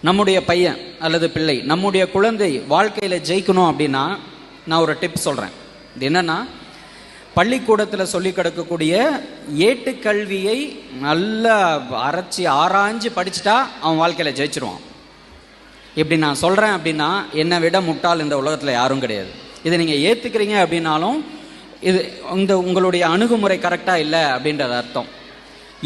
நம்முடைய பையன் அல்லது பிள்ளை, நம்முடைய குழந்தை வாழ்க்கையில் ஜெயிக்கணும் அப்படின்னா நான் ஒரு டிப் சொல்கிறேன். இது என்னென்னா, பள்ளிக்கூடத்தில் சொல்லி கிடக்கக்கூடிய ஏட்டுக்கல்வியை நல்லா அரைச்சி ஆராய்ஞ்சு படிச்சுட்டா அவன் வாழ்க்கையில் ஜெயிச்சிருவான். இப்படி நான் சொல்கிறேன் அப்படின்னா என்னை விட முட்டாள் இந்த உலகத்தில் யாரும் கிடையாது. இதை நீங்கள் ஏற்றுக்கிறீங்க அப்படின்னாலும் இது உங்களுடைய அணுகுமுறை கரெக்டாக இல்லை அப்படின்றது அர்த்தம்.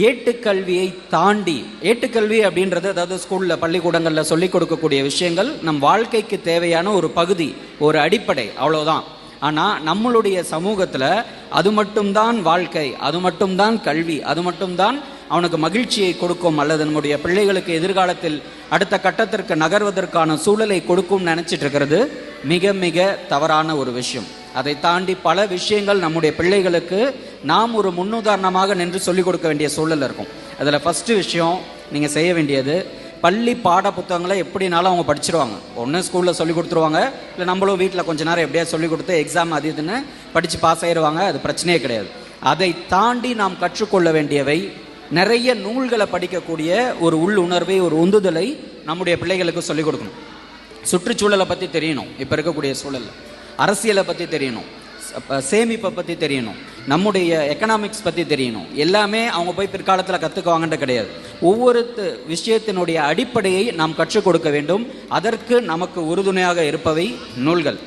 ஏட்டுக்கல்வியை தாண்டி, ஏட்டுக்கல்வி அப்படின்றது அதாவது ஸ்கூலில் பள்ளிக்கூடங்களில் சொல்லிக் கொடுக்கக்கூடிய விஷயங்கள் நம் வாழ்க்கைக்கு தேவையான ஒரு பகுதி, ஒரு அடிப்படை, அவ்வளோதான். ஆனால் நம்மளுடைய சமூகத்தில் அது மட்டும்தான் வாழ்க்கை, அது மட்டும்தான் கல்வி, அது மட்டும்தான் அவனுக்கு மகிழ்ச்சியை கொடுக்கும் அல்லது நம்முடைய பிள்ளைகளுக்கு எதிர்காலத்தில் அடுத்த கட்டத்திற்கு நகர்வதற்கான சூழலை கொடுக்கும் நினச்சிட்டு இருக்கிறது மிக மிக தவறான ஒரு விஷயம். அதை தாண்டி பல விஷயங்கள் நம்முடைய பிள்ளைகளுக்கு நாம் ஒரு முன்னுதாரணமாக நின்று சொல்லிக் கொடுக்க வேண்டிய சூழல் இருக்கும். அதில் ஃபஸ்ட்டு விஷயம் நீங்கள் செய்ய வேண்டியது, பள்ளி பாட புத்தகங்களை எப்படினாலும் அவங்க படிச்சிருவாங்க. ஒன்று ஸ்கூலில் சொல்லி கொடுத்துருவாங்க, இல்லை நம்மளும் வீட்டில் கொஞ்ச நேரம் எப்படியா சொல்லிக் கொடுத்து எக்ஸாம் அது இதுன்னு படித்து பாஸ் ஆகிடுவாங்க. அது பிரச்சனையே கிடையாது. அதை தாண்டி நாம் கற்றுக்கொள்ள வேண்டியவை நிறைய நூல்களை படிக்கக்கூடிய ஒரு உள்ளுணர்வை, ஒரு உந்துதலை நம்முடைய பிள்ளைகளுக்கு சொல்லிக் கொடுக்கணும். சுற்றுச்சூழலை பற்றி தெரியணும், இப்போ இருக்கக்கூடிய சூழலில் அரசியலை பற்றி தெரியணும், சேமிப்பை பற்றி தெரியணும், நம்முடைய எக்கனாமிக்ஸ் பற்றி தெரியணும். எல்லாமே அவங்க போய் பிற்காலத்தில் கற்றுக்குவாங்கன்ற கிடையாது. ஒவ்வொரு விஷயத்தினுடைய அடிப்படையை நாம் கற்றுக் கொடுக்க வேண்டும். அதற்கு நமக்கு உறுதுணையாக இருப்பவை நூல்கள்.